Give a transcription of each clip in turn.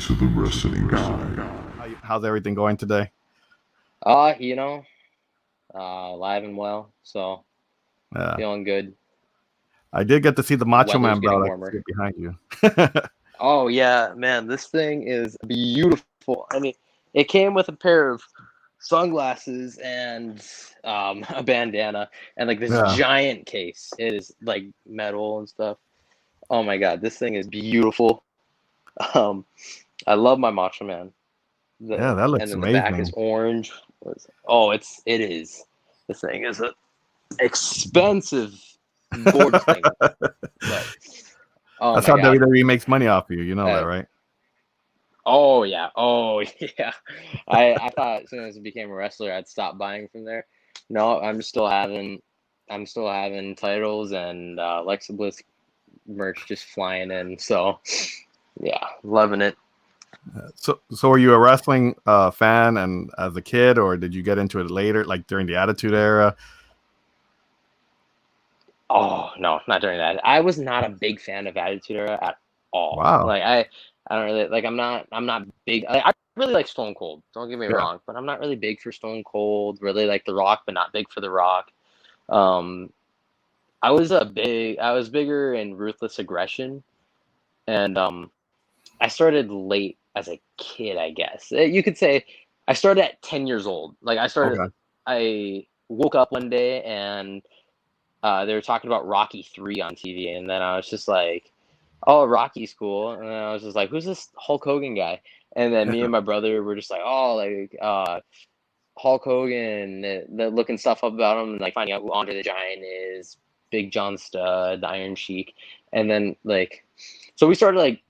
To the wrestling guy. How's everything going today? You know, alive and well, so Yeah, feeling good. I did get to see the Macho Weather's Man getting belt. I can see warmer. it behind you. Oh yeah, man, this thing is beautiful. I mean, it came with a pair of sunglasses and a bandana and like this Yeah, giant case. It is like metal and stuff. Oh my God, this thing is beautiful. Um, I love my Macho Man. yeah, that And looks then the back is amazing. orange. Oh, it is. This thing is a expensive, gorgeous thing. But oh That's my how God. WWE makes money off of you. You know that, Uh, right? oh yeah. Oh yeah. I thought as soon as I became a wrestler I'd stop buying from there. No, I'm still having titles and Alexa Bliss merch just flying in. So yeah, loving it. So were you a wrestling fan and as a kid, or did you get into it later, like during the Attitude Era? Oh no, not during that. I was not a big fan of Attitude Era at all. Wow. Like I don't really like. I'm not big. I really like Stone Cold. Don't get me Yeah. wrong, but I'm not really big for Stone Cold. Really like The Rock, but not big for The Rock. Um, I was bigger in Ruthless Aggression, and I started late as a kid. I guess you could say I started at 10 years old. Okay. I woke up one day and they were talking about Rocky 3 on TV, and then I was just like, "Oh, Rocky's cool," and then I was just like, "Who's this Hulk Hogan guy?" And then me and my brother were just like, "Oh, like Hulk Hogan," looking stuff up about him, and like finding out who Andre the Giant is, Big John Studd, the Iron Sheik, and then like, so we started like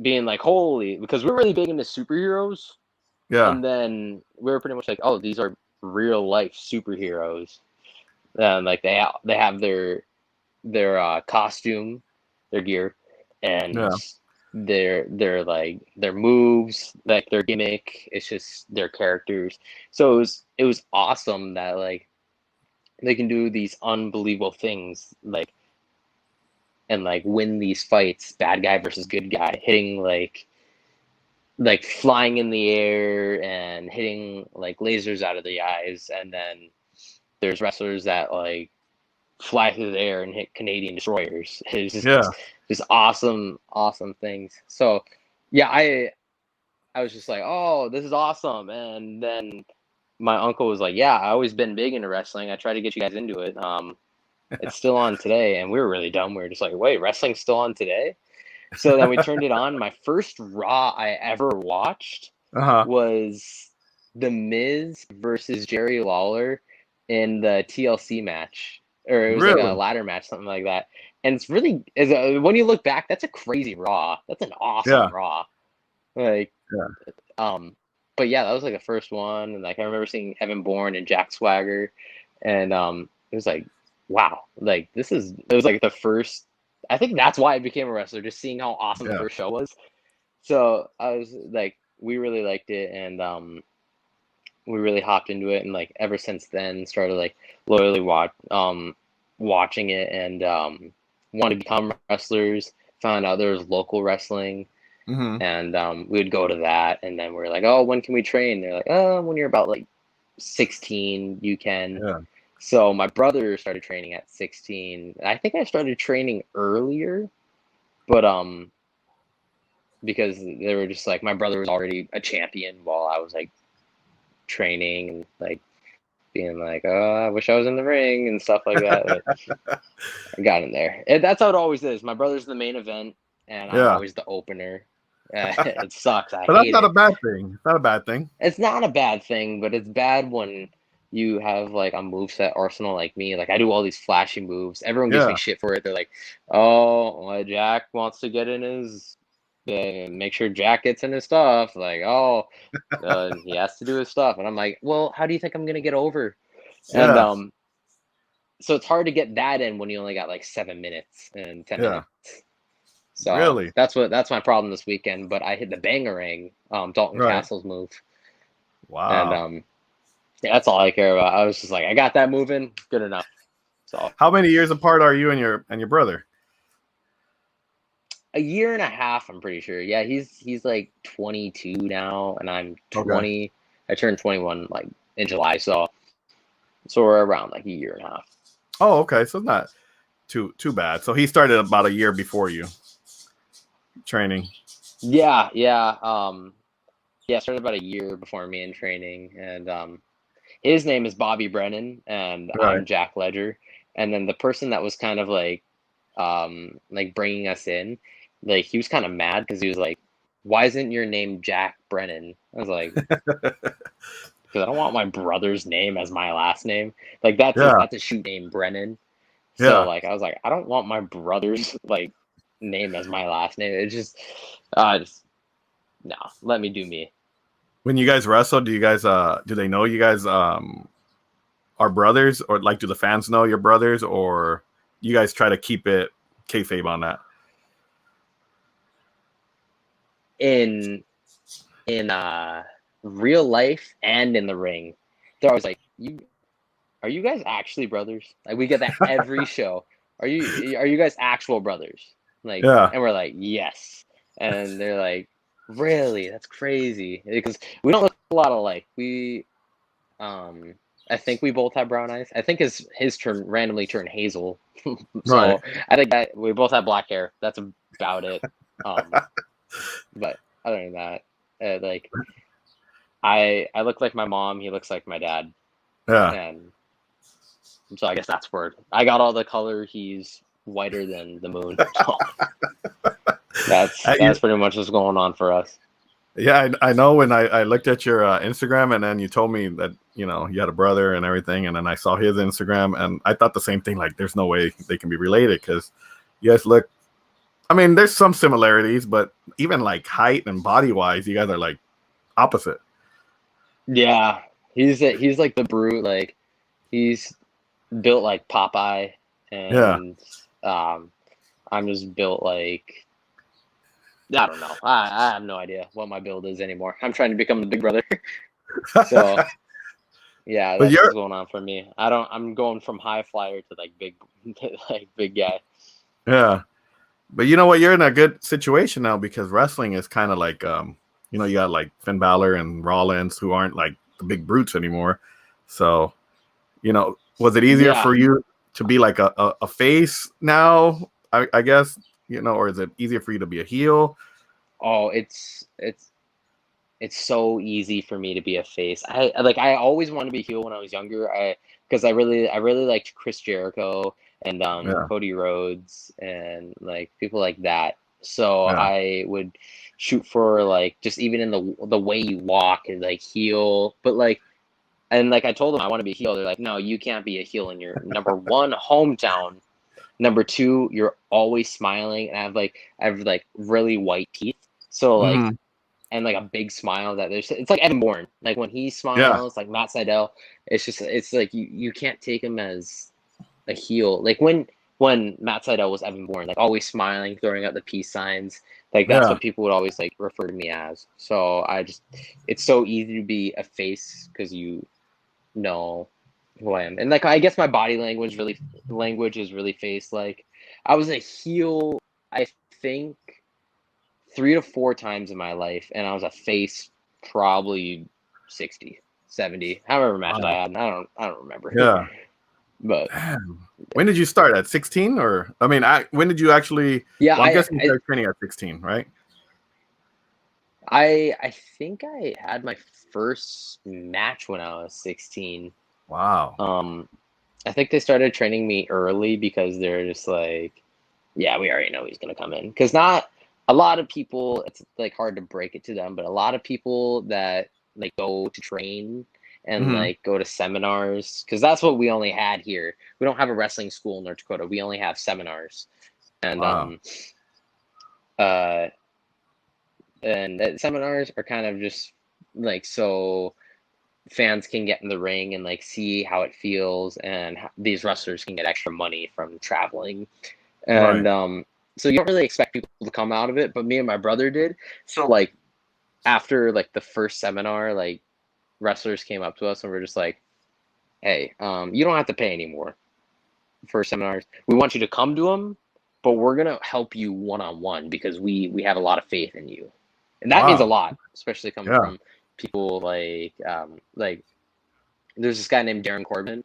being like, "Holy," because we're really big into superheroes, Yeah. and then we were pretty much like, "Oh, these are real life superheroes." And like they have their costume, their gear, and Yeah. their like their moves, like their gimmick. It's just their characters. So it was awesome that like they can do these unbelievable things like and like win these fights, bad guy versus good guy, hitting like flying in the air and hitting like lasers out of the eyes, and then there's wrestlers that like fly through the air and hit Canadian destroyers. It's Yeah. just awesome, awesome things. So yeah, I was just like, oh, this is awesome. And then my uncle was like, yeah, I always been big into wrestling. I tried to get you guys into it. It's still on today, and we were really dumb. We were just like, wait, wrestling's still on today? So then we turned it on. My first Raw I ever watched Uh-huh. was The Miz versus Jerry Lawler in the TLC match, or it was like a Really? ladder match, something like that. And it's really, when you look back, that's a crazy Raw. That's an awesome Yeah. Raw. Like, Yeah. um, but yeah, that was like the first one, and like I remember seeing Evan Bourne and Jack Swagger, and it was like, wow, like it was like the first. I think that's why I became a wrestler, just seeing how awesome the Yeah. first show was. So I was like, we really liked it, and we really hopped into it, and like ever since then, started like loyally watching it, and wanted to become wrestlers. Found out there was local wrestling, Hmm. and we would go to that, and then we're like, oh, when can we train? They're like, oh, when you're about like 16, you can. Yeah. So my brother started training at 16. I think I started training earlier, but because they were just like my brother was already a champion while I was like training and like being like, oh, I wish I was in the ring and stuff like that. But I got in there. And that's how it always is. My brother's the main event, and I'm Yeah. always the opener. It sucks. I But that's hate not a it. bad thing. It's not a bad thing. It's not a bad thing, but it's bad when you have like a moveset arsenal like me. Like I do all these flashy moves. Everyone gives me Yeah. shit for it. They're like, "Oh, well, Jack wants to get in his, make sure Jack gets in his stuff." Like, "Oh, he has to do his stuff," and I'm like, "Well, how do you think I'm gonna get over?" And Yeah. so it's hard to get that in when you only got like 7 minutes and 10 minutes. Yeah. So Really? that's my problem this weekend. But I hit the bangerang, Dalton Right. Castle's move, and Wow. yeah, that's all I care about. I was just like, I got that moving, good enough. So How many years apart are you and your brother? a year and a half, I'm pretty sure. Yeah, he's like 22 now, and I'm Okay. 20. I turned 21 like in July, so we're around like a year and a half. Oh, okay. So it's not too bad. So he started about a year before you training. Yeah, yeah. Yeah, started about a year before me in training, and his name is Bobby Brennan, and Right. I'm Jack Ledger. And then the person that was kind of like bringing us in, like he was kind of mad because he was like, "Why isn't your name Jack Brennan?" I was like, "Because I don't want my brother's name as my last name. Like Yeah. that's a shoot name, Brennan." So Yeah. like I was like, I don't want my brother's like name as my last name. It just no, let me do me. When you guys wrestle, do you guys do they know you guys are brothers, or like do the fans know you're brothers, or you guys try to keep it kayfabe on that? In real life and in the ring, they're always like, "You are you guys actually brothers?" Like we get that every show. Are you guys actual brothers? Like, Yeah. and we're like, "Yes," and they're like, "Really? That's crazy." Because we don't look a lot alike. Um, I think we both have brown eyes. I think his turn randomly turned hazel, Right. so I think that we both have black hair. That's about it. Um, but other than that, like I look like my mom. He looks like my dad, Yeah. and so I guess that's where I got all the color. He's whiter than the moon. So that's You, pretty much what's going on for us. yeah, I know when I looked at your Instagram, and then you told me that, you know, you had a brother and everything, and then I saw his Instagram, and I thought the same thing. Like, there's no way they can be related because you guys look. I mean, there's some similarities, but even like height and body wise, you guys are like opposite. Yeah, he's like the brute. Like he's built like Popeye, Yeah. and um, I'm just built like I don't know. I have no idea what my build is anymore. I'm trying to become the big brother. So yeah, But that's what's you're going on for me. I'm going from high flyer to like big, like big guy. yeah. But you know what? You're in a good situation now because wrestling is kind of like, you know, you got like Finn Balor and Rollins who aren't like the big brutes anymore. So, you know, was it easier Yeah. for you to be like a face now? I guess, you know, or is it easier for you to be a heel? Oh, it's so easy for me to be a face. I always wanted to be a heel when I was younger. Because I really liked Chris Jericho and Yeah, Cody Rhodes and like people like that. So yeah, I would shoot for like just even in the way you walk and like heel, but like and like I told them I want to be a heel. They're like, no, you can't be a heel in your number one hometown. Number two, you're always smiling, and I have like really white teeth. So like hmm, and like a big smile that it's like Evan Bourne. Like when he yeah, smiles, like Matt Sydal, it's like you can't take him as a heel. Like when Matt Sydal was Evan Bourne, like always smiling, throwing out the peace signs. Like that's yeah, what people would always like refer to me as. So it's so easy to be a face because you know who I am. And like I guess my body language is really face like. I was a heel, I think 3 to 4 times in my life, and I was a face probably 60, 70, however matches I wow, had. And I don't remember. yeah. But Man. When did you start at 16? Or I mean, when did you actually? yeah, Well, I'm guessing you started training at 16, right? I think I had my first match when I was 16. Wow. Um I think they started training me early because they're just like, yeah, we already know he's gonna come in. Because not a lot of people, it's like hard to break it to them, but a lot of people that like go to train and Mhm. like go to seminars, because that's what we only had here. We don't have a wrestling school in North Dakota. We only have seminars, and Wow. uh seminars are kind of just like so fans can get in the ring and like see how it feels, and these wrestlers can get extra money from traveling. And Right. so you don't really expect people to come out of it, but me and my brother did. So like after like the first seminar, like wrestlers came up to us and we're just like, hey, you don't have to pay anymore for seminars. We want you to come to them, but we're gonna help you one on one because we have a lot of faith in you, and that means a Wow. lot, especially coming Yeah. from people like there's this guy named Darren Corbin.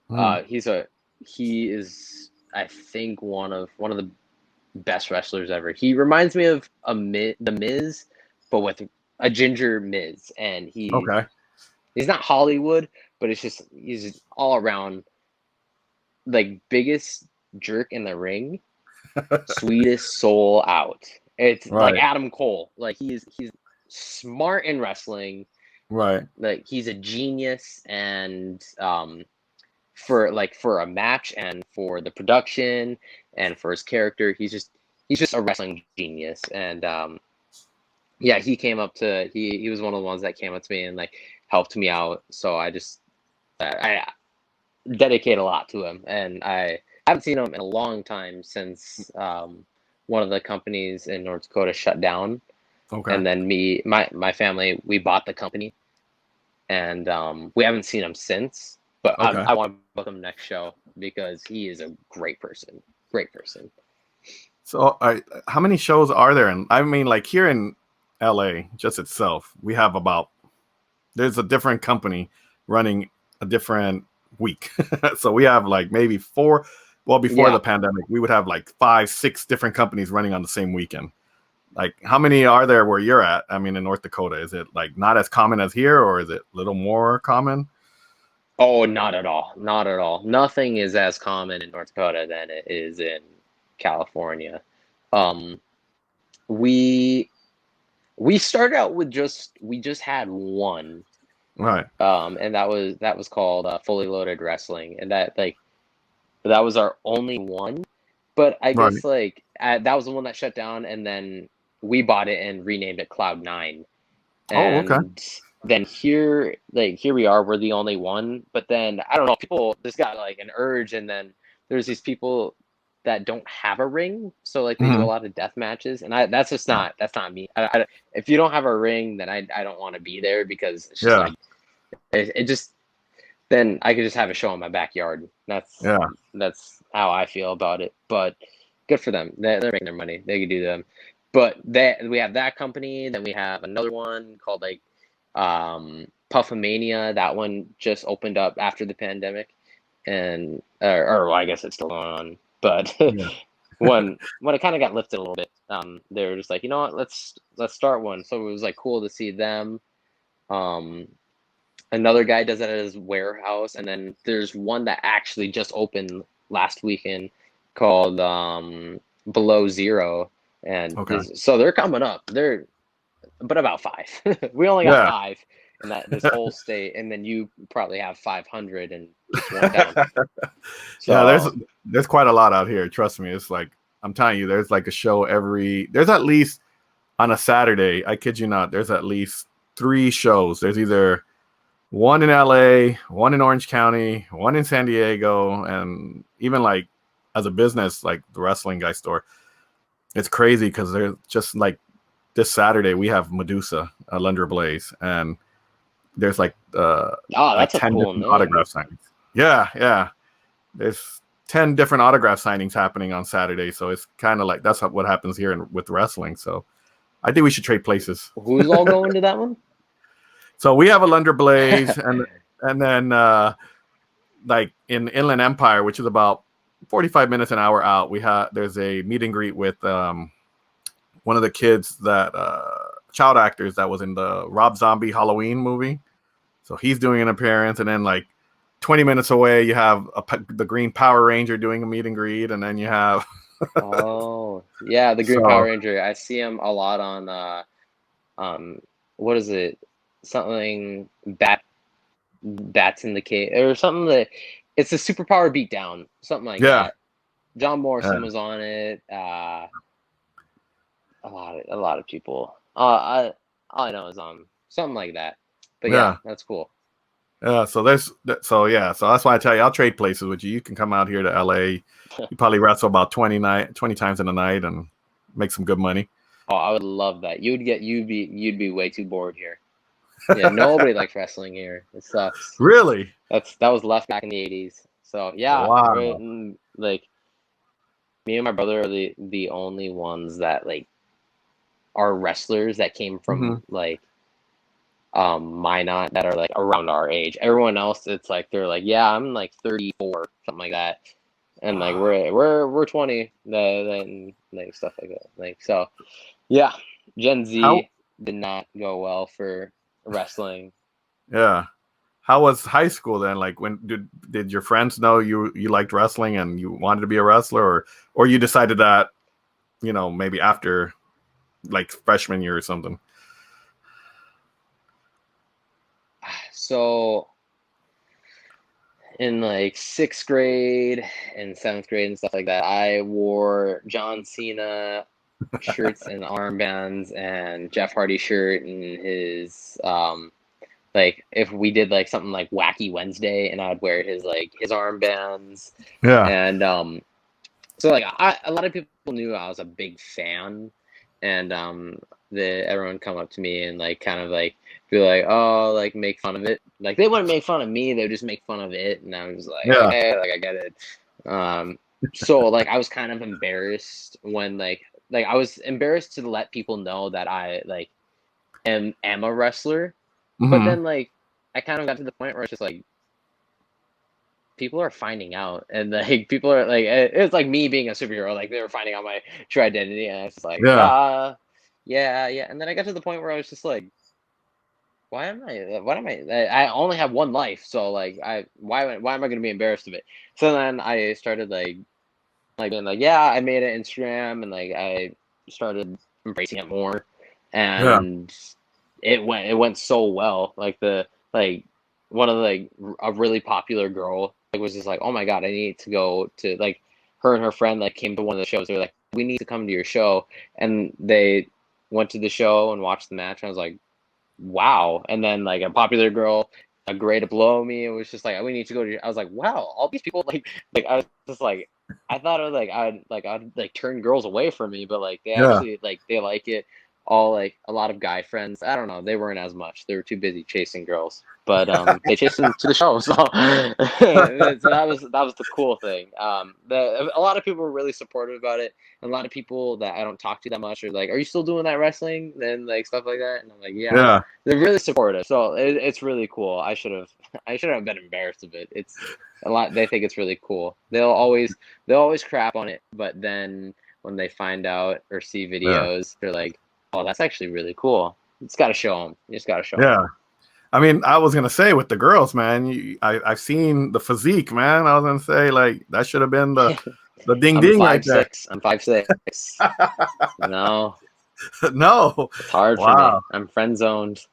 Mhm. He is, I think, one of the best wrestlers ever. He reminds me of the Miz, but with a ginger Miz, and Okay. he's not Hollywood, but he's all around like biggest jerk in the ring, sweetest soul out. It's like Right. Adam Cole. Like he's smart in wrestling. Right. Like he's a genius, and for a match and for the production and for his character, he's just a wrestling genius. And yeah, he was one of the ones that came up to me and like helped me out. So I dedicate a lot to him, and I haven't seen him in a long time since one of the companies in North Dakota shut down, Okay. and then my family, we bought the company, and we haven't seen him since. But Okay. I want to book him next show because he is a great person, great person. So, how many shows are there? And I mean, like here in LA, just itself, we have about there's a different company running a different week. So we have like maybe four. Well, before Yeah. the pandemic, we would have like 5, 6 different companies running on the same weekend. Like, how many are there where you're at? I mean, in North Dakota, is it like not as common as here, or is it a little more common? Oh, not at all. Not at all. Nothing is as common in North Dakota than it is in California. Um, we we started out with we just had one, Right. and that was called Fully Loaded Wrestling, and that was our only one. But I Right. guess like that was the one that shut down, and then we bought it and renamed it Cloud9. Oh, okay. And then here we are, we're the only one. But then I don't know, people just got like an urge, and then there's these people that don't have a ring, so like they do a Hmm. lot of death matches, and that's not me. If you don't have a ring, then I don't want to be there, because it's just Yeah. like it just then I could just have a show in my backyard. Yeah. That's how I feel about it. But good for them. They're making their money. They could do them. But we have that company. Then we have another one called like Puffamania. That one just opened up after the pandemic, and or well, I guess it's still going on. But Yeah. when it kind of got lifted a little bit, they were just like, you know what, let's start one. So it was like cool to see them. Um, Another guy does it at his warehouse, and then there's one that actually just opened last weekend called Below Zero, and Okay. so they're coming up. They're but about five. We only got Yeah. five in this whole state, and then you probably have 500 and just one down. Yeah, So there's quite a lot out here. Trust me. It's like I'm telling you, there's like a show there's at least on a Saturday, I kid you not, there's at least 3 shows. There's either one in LA, one in Orange County, one in San Diego, and even like as a business, like the Wrestling Guy store, it's crazy because they're just like this Saturday we have Medusa, Lunder Blaze, and there's oh, like that's a 10 cool different name. autograph signings. Yeah, yeah. There's 10 different autograph signings happening on Saturday, so it's kind of like that's what happens here with wrestling. So I think we should trade places. Who's all going to that one? So we have a Lunder Blaze, and then like in Inland Empire, which is about 45 minutes an hour out, there's a meet and greet with one of the kids that child actors that was in the Rob Zombie Halloween movie. So he's doing an appearance, and then like 20 minutes away, you have the Green Power Ranger doing a meet and greet, and then you have Oh, yeah, the Green Power so Ranger. I see him a lot on what is it? Something that's in the case or something that it's a superpower beatdown, something like Yeah. that. John Morrison Yeah. was on it. A lot of people. All I know is something like that. But yeah, Yeah. that's cool. Yeah. So so that's why I tell you I'll trade places with you. You can come out here to LA. You probably wrestle about 20 times in a night and make some good money. Oh, I would love that. You'd be way too bored here. Yeah, nobody likes wrestling here. It sucks. Really? That was left back in the 80s. So yeah, Wow. like me and my brother are the only ones that like are wrestlers that came Hmm. from like Minot that are like around our age. Everyone else, it's like they're like, yeah, I'm like 34, something like that, and like Wow. we're 20, and like stuff like that. Like so, yeah, Gen How? Z did not go well for wrestling. Yeah. How was high school then? Like, when did your friends know you liked wrestling and you wanted to be a wrestler, or you decided that maybe after like freshman year or something? So in like sixth grade and seventh grade and stuff like that, I wore John Cena shirts and armbands and Jeff Hardy shirt and his like if we did like something like Wacky Wednesday and I'd wear his armbands Yeah. and so like a lot of people knew I was a big fan and the everyone come up to me and like kind of like be like, oh, like make fun of it. Like they wouldn't make fun of me, they would just make fun of it and I was like, Yeah. okay, like I get it. So like I was kind of embarrassed when like I was embarrassed to let people know that I like am a wrestler. But Hmm. then like I kind of got to the point where it's just like people are finding out and like people are like it's like me being a superhero, like they were finding out my true identity and it's like Yeah. yeah. And then I got to the point where I was just like, I only have one life, so like why am I gonna be embarrassed of it? So then I started like being like, yeah, I made an Instagram and like I started embracing it more Yeah. and it went so well. Like the like one of the like a really popular girl like was just like, oh my god, I need to go to like her and her friend like came to one of the shows. They're like, we need to come to your show, and they went to the show and watched the match. And I was like, wow. And then like a popular girl, a grade below me, it was just like we need to go to. I was like, wow, all these people like I was just like I thought it was like I'd turn girls away from me, but like they Yeah. actually like they like it. All like a lot of guy friends. I don't know. They weren't as much. They were too busy chasing girls, but they chased them to the show. So, so that was the cool thing. A lot of people were really supportive about it. And a lot of people that I don't talk to that much are like, "Are you still doing that wrestling?" Then like stuff like that, and I'm like, "Yeah." Yeah. They're really supportive, so it's really cool. I should have been embarrassed of it. It's a lot. They think it's really cool. They'll always crap on it, but then when they find out or see Yeah. videos, they're like, "Oh, that's actually really cool." You just gotta show them. You just gotta show them. Yeah. I mean, I was gonna say with the girls, man. I've seen the physique, man. I was gonna say like that should have been the ding I'm ding right five there. six. I'm 5'6". No, No. it's hard for me. Wow. I'm friend zoned.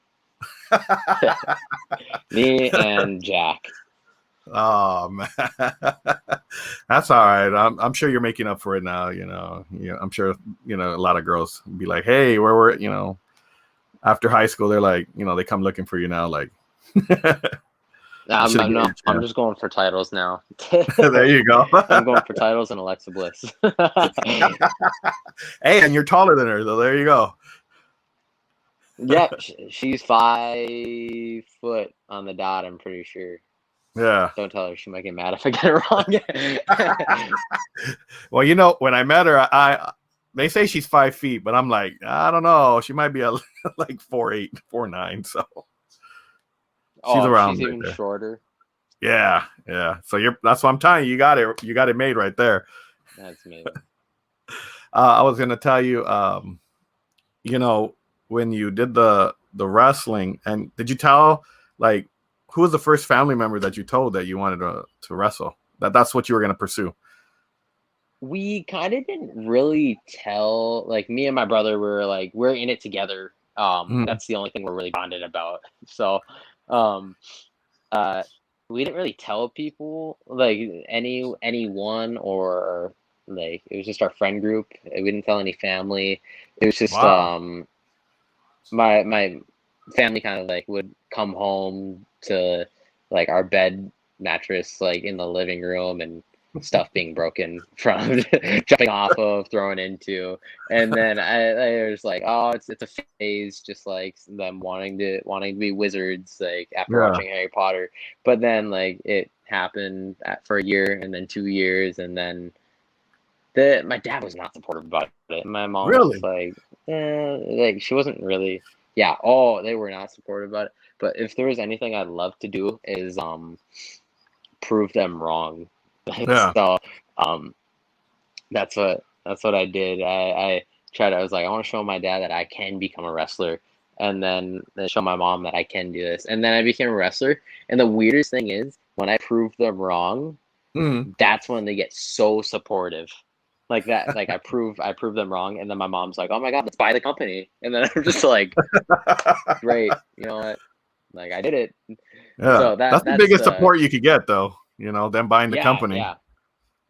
Me and Jack. Oh man, that's all right. I'm sure you're making up for it now. I'm sure a lot of girls be like, "Hey, where were after high school?" They're like, they come looking for you now. Like, should have given No, you a I'm chance. just going for titles now. There you go. I'm going for titles and Alexa Bliss. Hey, and you're taller than her, so there you go. Yep, she's 5 foot on the dot. I'm pretty sure. Yeah. Don't tell her; she might get mad if I get it wrong. Well, when I met her, they say she's 5 feet, but I'm like, I don't know. She might be like 4'8", 4'9". So she's Oh, around she's right even there. shorter. Yeah, yeah. So that's what I'm telling you. You got it made right there. That's amazing. I was gonna tell you, when you did the wrestling, and did you tell like who was the first family member that you told that you wanted to wrestle? That's what you were gonna pursue. We kind of didn't really tell. Like me and my brother were like we're in it together. Mhm. That's the only thing we're really bonded about. So, um, we didn't really tell people like anyone, or like it was just our friend group. We didn't tell any family. It was just Wow. my family kind of like would come home to like our bed mattress like in the living room, and stuff being broken from jumping off of, thrown into, and then I was like, oh, it's a phase, just like them wanting to be wizards like after Yeah. watching Harry Potter. But then like it happened for a year, and then 2 years, and then my dad was not supportive about it. My mom was just Really? like she wasn't really. Yeah, oh, they were not supportive about it. But if there was anything I'd love to do is prove them wrong. Yeah. So um that's what I did. I tried. I was like, I want to show my dad that I can become a wrestler, and then show my mom that I can do this. And then I became a wrestler. And the weirdest thing is, when I prove them wrong, Mhm. that's when they get so supportive. Like that, like I prove them wrong, and then my mom's like, "Oh my God, let's buy the company." And then I'm just like, "Great, you know what? Like I did it." Yeah. So That's the that's biggest support you could get, though. Them buying the yeah, company. yeah.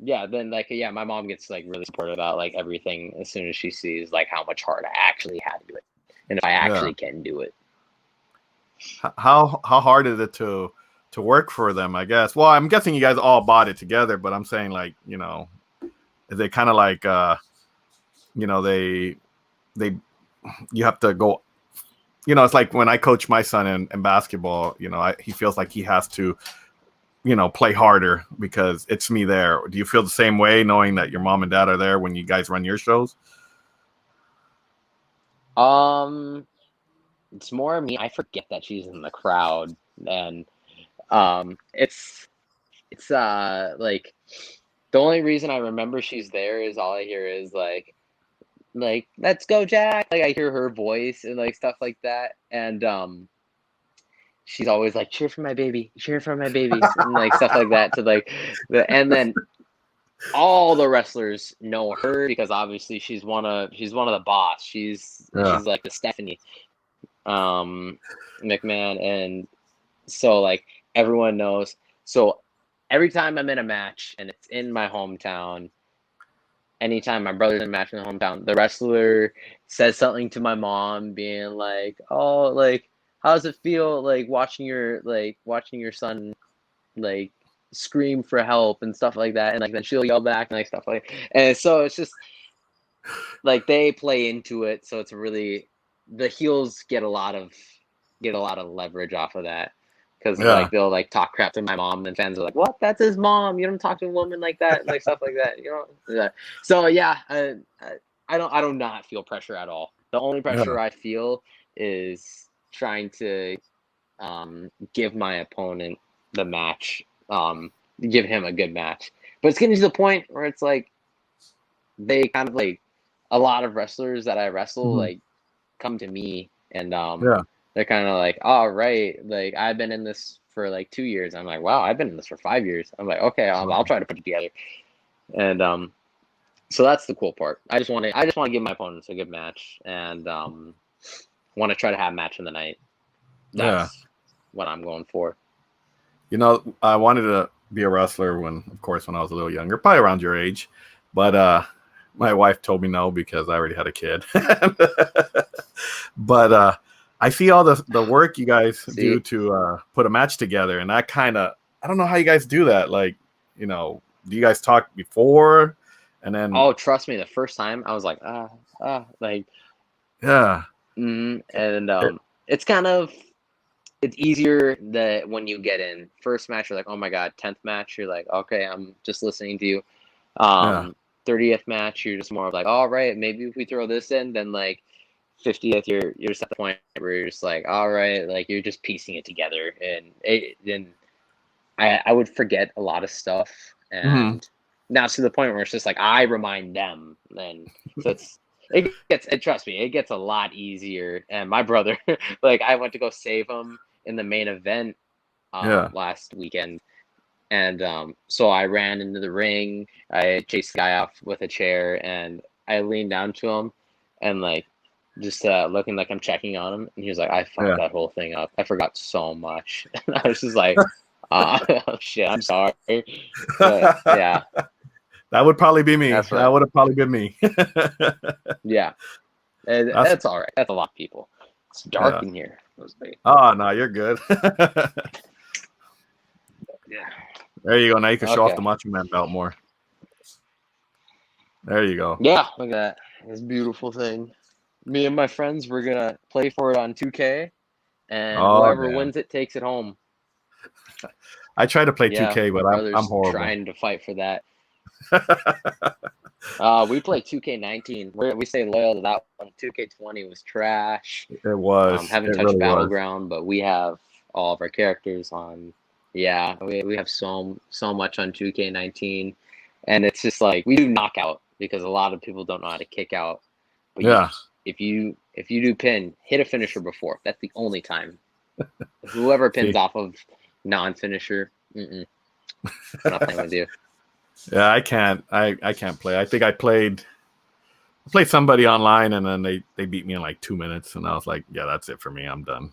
Yeah, then like yeah, my mom gets like really supportive about like everything as soon as she sees like how much hard I actually had to do it, and if I Yeah. actually can do it. How hard is it to work for them? I guess. Well, I'm guessing you guys all bought it together, but I'm saying like is it kind of like they you have to go. It's like when I coach my son in basketball. He feels like he has to play harder because it's me there. Do you feel the same way knowing that your mom and dad are there when you guys run your shows? Um, it's more me. I forget that she's in the crowd, and it's like the only reason I remember she's there is all I hear is like let's go Jack, like I hear her voice and like stuff like that, and she's always like cheer for my baby, cheer for my babies, and like stuff like that to like and then all the wrestlers know her because obviously she's one of the boss. Yeah. She's like the Stephanie um McMahon, and so like everyone knows. So every time I'm in a match and it's in my hometown, anytime my brother's in a match in the hometown, the wrestler says something to my mom, being like, "Oh, like, how does it feel like watching your son like scream for help and stuff like that?" And like then she'll yell back and like stuff like, and so it's just like they play into it, so it's really the heels get a lot of leverage off of that. Because Yeah. like they'll like talk crap to my mom, and fans are like, "What? That's his mom. You don't talk to a woman like that," and like stuff like that. Yeah. So yeah, I do not feel pressure at all. The only Yeah. pressure I feel is trying to give my opponent the match, give him a good match. But it's getting to the point where it's like they kind of like a lot of wrestlers that I wrestle Mhm. like come to me, and Yeah. they're kind of like, all right, like I've been in this for like 2 years. I'm like, wow, I've been in this for 5 years. I'm like, okay, I'll try to put it together. And so that's the cool part. I just want to give my opponents a good match, and want to try to have match in the night. Yeah. That's what I'm going for. I wanted to be a wrestler of course, when I was a little younger, probably around your age, but my wife told me no because I already had a kid. But I see all the work you guys do See, to put a match together, and I don't know how you guys do that. Like, do you guys talk before, and then oh, trust me, the first time I was like, like, yeah, and it- it's easier that when you get in first match, you're like, oh my god, 10th match, you're like, okay, I'm just listening to you. yeah, 30th match, you're just more of like, all right, maybe if we throw this in, then like 50th, you're just at the point where you're just like, all right, like you're just piecing it together, and then I would forget a lot of stuff, mhm, and now it's to the point where it's just like I remind them, and so trust me, it gets a lot easier. And my brother, like I went to go save him in the main event yeah, last weekend, and so I ran into the ring. I chased the guy off with a chair, and I leaned down to him, and like just looking like I'm checking on him, and he was like, "I fucked Yeah. that whole thing up. I forgot so much." And I was just like, "Oh shit, I'm sorry." But yeah, That would probably be me. that's That what. would have probably been me. Yeah, That's that's all right. That's a lot of people. It's dark yeah. in here. It was like, Oh no, you're good. yeah. There you go. Now you can show off Okay. the Macho Man belt more. There you go. Yeah, look at that. This beautiful thing. Me and my friends, we're gonna play for it on 2K, and Oh whoever man, wins it takes it home. I try to play Yeah, 2K, my but I'm brother's horrible. trying to fight for that. We play 2K19. We stay loyal to that one. 2K20 was trash. It was. Haven't It touched really was. Battleground, but we have all of our characters on. Yeah, we have so much on 2K19, and it's just like we do knockout because a lot of people don't know how to kick out. But Yeah. if you do pin, hit a finisher before. That's the only time. Whoever pins See, off of non-finisher, I'm not playing with you. yeah, I can't. I can't play. I think I played somebody online, and then they beat me in like 2 minutes, and I was like, yeah, that's it for me. I'm done.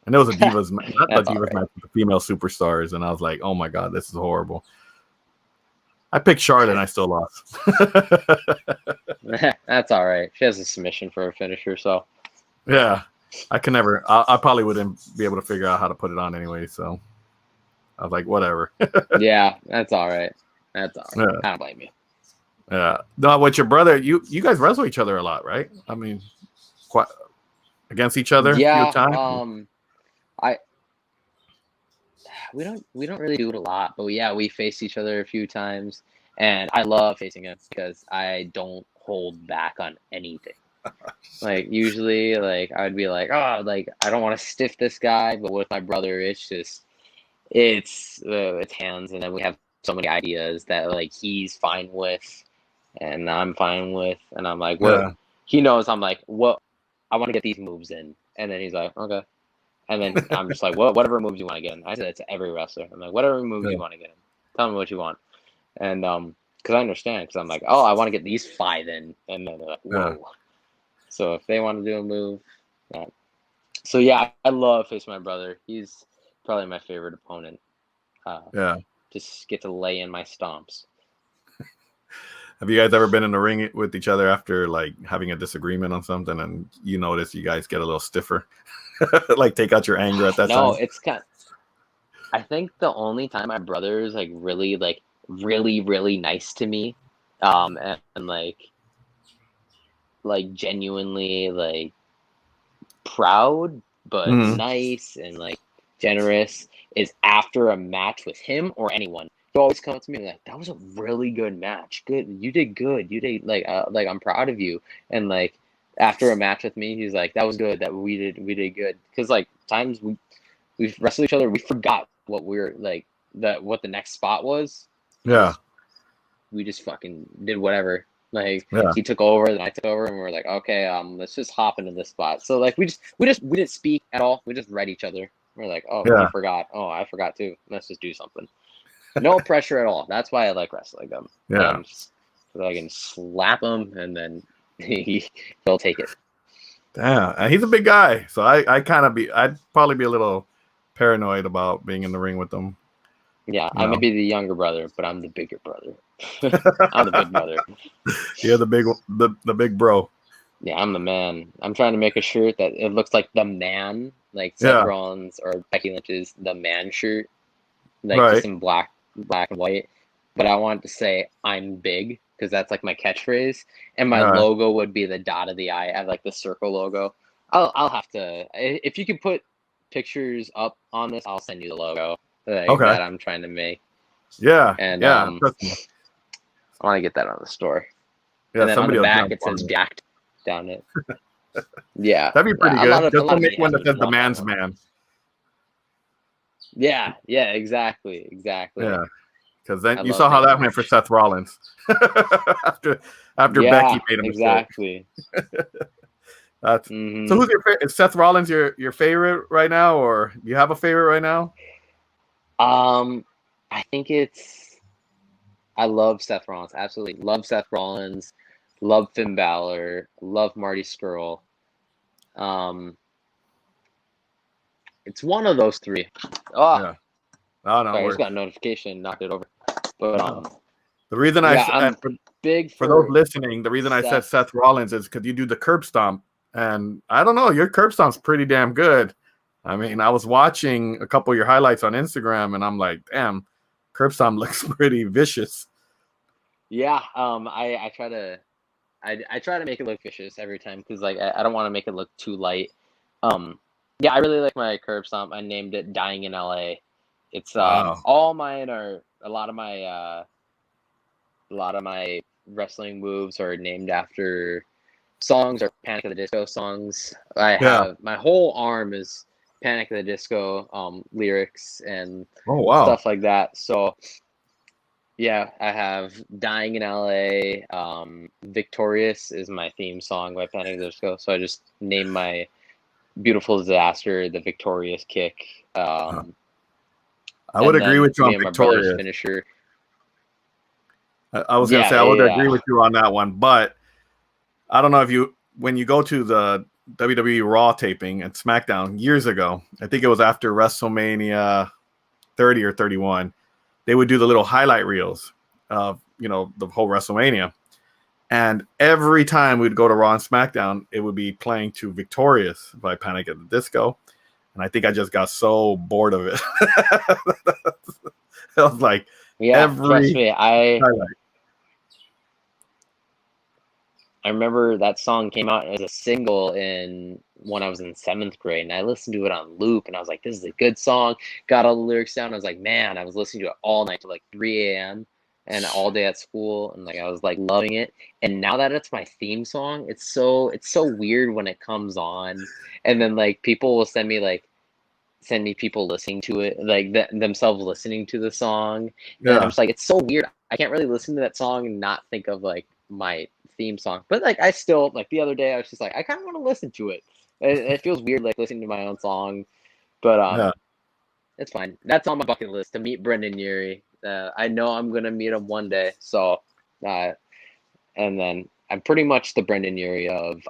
And it was a divas, not the That's all divas right. match, but the female superstars, and I was like, oh my god, this is horrible. I picked Charlotte, and I still lost. That's all right. She has a submission for a finisher, so Yeah, I can never. I probably wouldn't be able to figure out how to put it on anyway. So I was like, whatever. yeah, that's all right. That's all right. Yeah. I don't blame you. Yeah. No, with your brother, you guys wrestle each other a lot, right? I mean, quite against each other a few Yeah, times. I we don't really do it a lot, but yeah, we faced each other a few times, and I love facing him because I don't hold back on anything. Like usually, like I would be like, oh, like I don't want to stiff this guy, but with my brother, it's just it's hands, and then we have so many ideas that like he's fine with, and I'm fine with, and I'm like, what Yeah. he knows, I'm like, what I want to get these moves in, and then he's like, okay, and then I'm just like, whatever moves you want to get in. I said it to every wrestler. I'm like, whatever moves Yeah. you want to get in, tell me what you want, and because I understand, because I'm like, oh, I want to get these 5 in, and then they're like, whoa. Yeah. So if they want to do a move, so yeah, I love facing my brother. He's probably my favorite opponent. Yeah. Just get to lay in my stomps. Have you guys ever been in the ring with each other after like having a disagreement on something, and you notice you guys get a little stiffer, like take out your anger at that No, time? it's kind. I think the only time my brother is like really nice to me, and like genuinely like proud but Mhm. nice and like generous is after a match with him or anyone. He'll always come up to me and be like, that was a really good match. Good, you did good. You did like I'm proud of you. And like after a match with me, he's like, that was good. That we did good. Because like times we wrestled each other, we forgot what we were like what the next spot was. Yeah. We just fucking did whatever. Like Yeah. he took over, then I took over, and we are like, okay, let's just hop into this spot. So like we didn't speak at all. We just read each other. We're like, oh, Yeah. you forgot. Oh, I forgot too. Let's just do something. No pressure at all. That's why I like wrestling them. Yeah. So I can slap him, and then he'll take it. Damn, and he's a big guy, so I'd probably be a little paranoid about being in the ring with him. Yeah, You I may know. be the younger brother, but I'm the bigger brother. I'm the big brother. You're the big bro. Yeah, I'm the man. I'm trying to make a shirt that it looks like the man, like Seth Yeah. Rollins or Becky Lynch's the man shirt, like Right. just in black and white. But I want to say I'm big because that's like my catchphrase, and my All right. logo would be the dot of the eye. I have like the circle logo. I'll have to if you can put pictures up on this, I'll send you the logo Okay. that I'm trying to make, Yeah. and Yeah. Trust me. I want to get that on the store. Yeah. And then on Somebody the will back jump it on says it. Jacked down it. Yeah, That'd be pretty a good. lot of Just don't me make one that have says the want that man's one. man. Yeah, exactly. Yeah. Because then I you love saw how that him. went for Seth Rollins. after Yeah, Becky made a mistake. exactly. That's hmm so. Who's your favorite? Is Seth Rollins your favorite right now, or do you have a favorite right now? I think I love Seth Rollins. Absolutely love Seth Rollins. Love Finn Balor. Love Marty Skrull. It's one of those three. Oh, Yeah. Oh no, sorry, I just works. got a notification, knocked it over. But The reason yeah, and I'm big for those for listening, the reason I said Seth. Seth Rollins is because you do the curb stomp, and I don't know, your curb stomp's pretty damn good. I mean, I was watching a couple of your highlights on Instagram, and I'm like, damn, curb stomp looks pretty vicious. Yeah, I try to make it look vicious every time because like I don't want to make it look too light. Um, yeah, I really like my curb stomp. I named it "Dying in LA." It's Wow. all mine are a lot of my wrestling moves are named after songs or Panic at the Disco songs. I Yeah. have my whole arm is Panic at the Disco lyrics and Oh wow. stuff like that. So yeah, I have Dying in LA. Victorious is my theme song by Panic at the Disco. So I just named my Beautiful Disaster the Victorious Kick. I would And agree then with you me on and my brother's Victorious. finisher. I was gonna Yeah, say I would yeah. agree with you on that one, but I don't know if you when you go to the WWE Raw taping at SmackDown years ago, I think it was after WrestleMania 30 or 31, they would do the little highlight reels of the whole WrestleMania. And every time we'd go to Raw and SmackDown, it would be playing to Victorious by Panic at the Disco. And I think I just got so bored of it. I was like, Yeah, trust every me. highlight. I remember that song came out as a single in when I was in seventh grade, and I listened to it on loop, and I was like, "This is a good song." Got all the lyrics down. I was like, "Man!" I was listening to it all night till like 3 a.m. and all day at school, and like I was like loving it. And now that it's my theme song, it's so weird when it comes on, and then like people will send me people listening to it, like themselves listening to the song, and I'm Yeah. just like, it's so weird. I can't really listen to that song and not think of like my theme song. But like, I still like the other day, I was just like, I kind of want to listen to it. It feels weird like listening to my own song, but Yeah. it's fine. That's on my bucket list to meet Brendan Urie. I know I'm gonna meet him one day, so uh, and then I'm pretty much the Brendan Urie of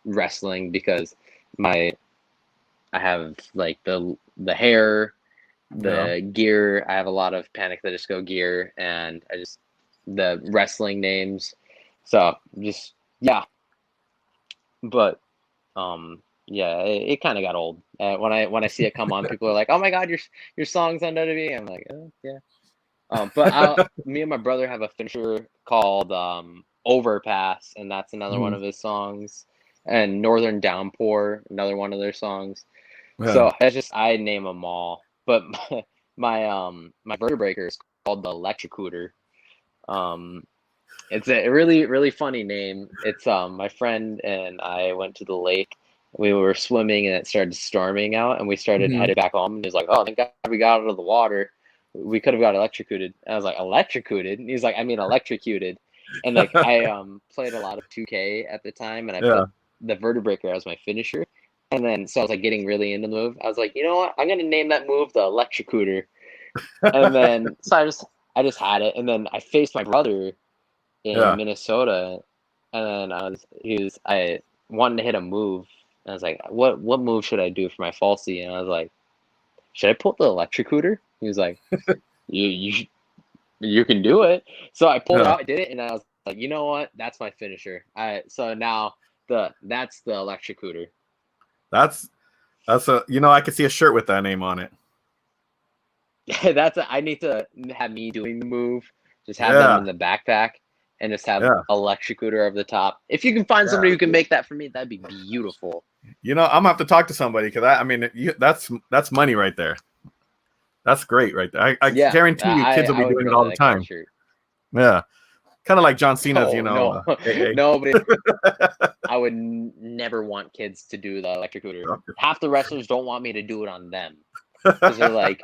wrestling because my I have like the hair, Yeah. the gear. I have a lot of Panic at the Disco gear, and I just the wrestling names. So just yeah, but yeah, it kind of got old. When I see it come on, people are like, "Oh my God, your song's on WWE." I'm like, oh, yeah. But me and my brother have a finisher called Overpass, and that's another one Mhm. of his songs. And Northern Downpour, another one of their songs. Yeah. So that's just I name them all. But my vertebraker is called the Electrocooter. Um, it's a really funny name. It's my friend and I went to the lake. We were swimming and it started storming out, and we started Mhm. headed back home. And he was like, "Oh, thank God we got out of the water. We could have got electrocuted." And I was like, "Electrocuted?" And he's like, "I mean electrocuted." And like I played a lot of 2K at the time, and I Yeah. put the vertebraker as my finisher. And then so I was like getting really into the move. I was like, you know what? I'm gonna name that move the Electrocooter. And then so I just had it, and then I faced my brother in Yeah. Minnesota, and then I wanted to hit a move, and I was like, what move should I do for my falsie? And I was like, should I pull the electrocooter? He was like, you you can do it. So I pulled it Yeah. out, I did it, and I was like, you know what? That's my finisher. So now that's the electrocooter. That's I could see a shirt with that name on it. I need to have me doing the move, just have them Yeah. in the backpack, and just have Yeah. electrocooter over the top. If you can find somebody who can make that for me, that'd be beautiful. I'm gonna have to talk to somebody because I mean that's money right there. That's great right there. I Yeah, guarantee you kids will I be would doing it really all the like that time. shirt. Yeah. Kind of like John Cena's, Oh no, AA. nobody. I would never want kids to do the electrocooter. Half the wrestlers don't want me to do it on them because they're like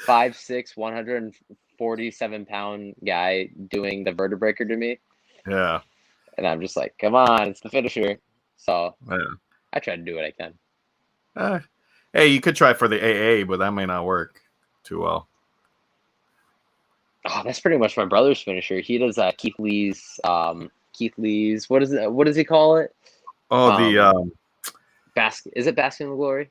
5'6", 147-pound guy doing the vertebraker to me, Yeah. and I'm just like, come on, it's the finisher. So Yeah. I try to do what I can. Uh, hey, you could try for the AA, but that may not work too well. Oh, that's pretty much my brother's finisher. He does Keith Lee's. What is it? What does he call it? Oh, the Is it Bastion of Glory?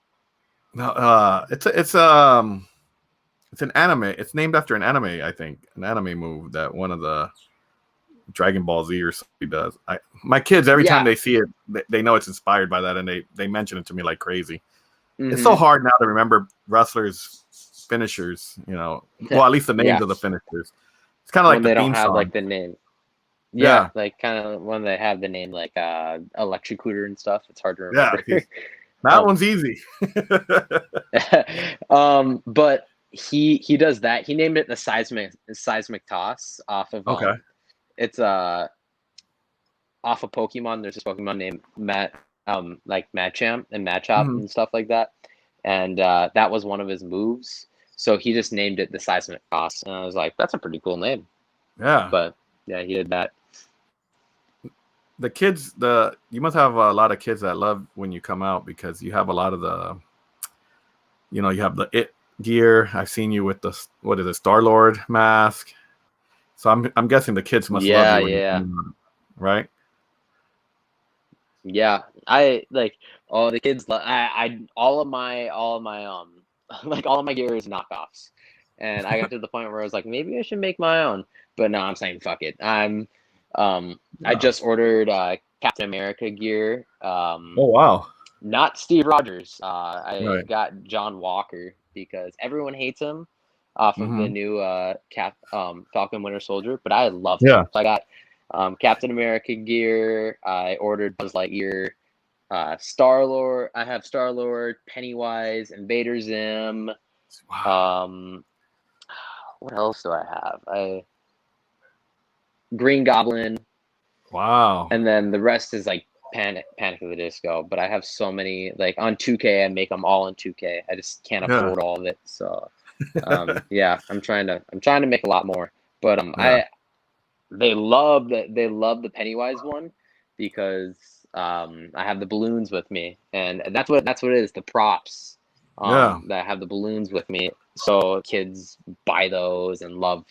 no, it's an anime. It's named after an anime, I think, an anime move that one of the Dragon Ball Z or something does. My kids, every time Yeah. they see it, they know it's inspired by that, and they mention it to me like crazy. It's Mhm. so hard now to remember wrestlers' finishers. Well, at least the names Yeah. of the finishers. It's kind of like When the they don't theme have song. like the name. Yeah. Like kind of when they have the name like Electrocutor and stuff. It's hard to Yeah, remember. that one's easy. But he does that. He named it the seismic toss off of Okay. it's off of Pokemon. There's this Pokemon named like Machamp and Machop Mhm. and stuff like that. And that was one of his moves. So he just named it the seismic toss. And I was like, that's a pretty cool name. Yeah. But yeah, he did that. The kids, you must have a lot of kids that love when you come out because you have a lot of the, you have the it gear. I've seen you with the what is it, Star-Lord mask. So I'm guessing the kids must love you when you come out, right? Yeah, I like all the kids. I all of my like all of my gear is knockoffs, and I got to the point where I was like, maybe I should make my own. But no, I'm saying fuck it. I just ordered Captain America gear. Oh wow! Not Steve Rogers. I Right. got John Walker because everyone hates him off of the Mm-hmm. new Falcon Winter Soldier, but I love him. Yeah. So I got Captain America gear. I ordered Buzz Lightyear, Star-Lord. I have Star-Lord, Pennywise, Invader Zim. Wow. What else do I have? Green Goblin, Wow. and then the rest is like Panic of the Disco. But I have so many like on 2K. I make them all in 2K. I just can't afford all of it. So yeah, I'm trying to make a lot more. But Yeah. they love the Pennywise one because I have the balloons with me, and that's what it is, the props Yeah. that have the balloons with me. So kids buy those and love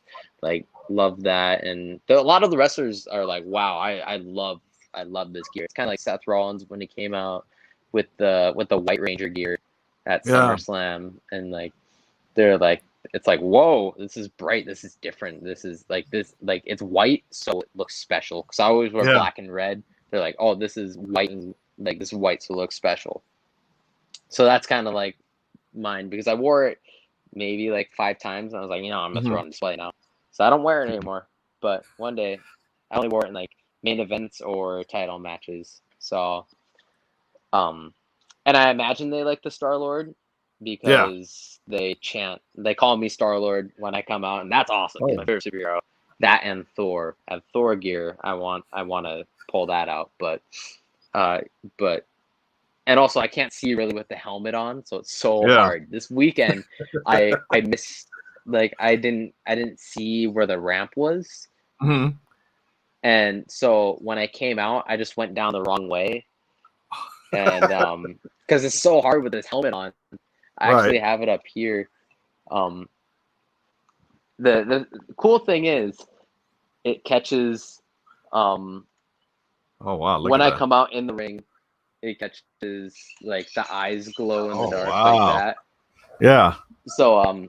that, and a lot of the wrestlers are like, wow, I love this gear. It's kind of like Seth Rollins when he came out with the White Ranger gear at Yeah. SummerSlam, and like they're like, it's like, whoa, this is bright, this is different, this is like it's white, so it looks special. Because I always wear Yeah. black and red. They're like, oh, this is white, and like this is white, so it looks special. So that's kind of like mine, because I wore it maybe like 5 times, and I was like, I'm gonna throw it on display now. So I don't wear it anymore. But one day, I only wore it in like main events or title matches. So, and I imagine they like the Star-Lord Yeah. because they call me Star-Lord when I come out, and that's awesome. He's Oh. my favorite superhero. That and Thor. I have Thor gear. I want to pull that out, but and also I can't see really with the helmet on, so it's so Yeah. hard. This weekend, I missed, like I didn't see where the ramp was, Mm-hmm. and so when I came out, I just went down the wrong way, and because it's so hard with this helmet on. I actually have it up here. The cool thing is it catches Oh wow! Look when at I that. come out in the ring, it catches like the eyes glow in the Oh dark wow! like that. Yeah. So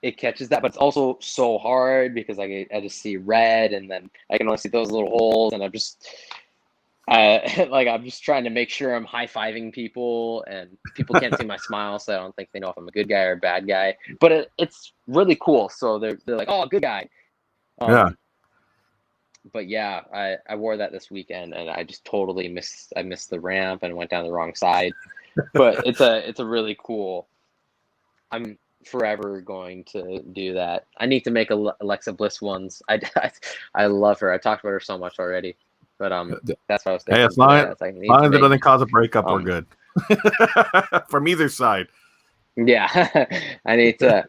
it catches that, but it's also so hard because I just see red, and then I can only see those little holes, and I'm just like I'm just trying to make sure I'm high-fiving people, and people can't see my smile, so I don't think they know if I'm a good guy or a bad guy. But it's really cool. So they're like, oh, good guy. Yeah. But yeah, I wore that this weekend, and I just totally missed the ramp and went down the wrong side. But it's a really cool. I'm forever going to do that. I need to make Alexa Bliss ones. I love her. I talked about her so much already. But that's what I was thinking. Hey, as long as it doesn't cause a breakup, we're good. From either side. Yeah, I need to.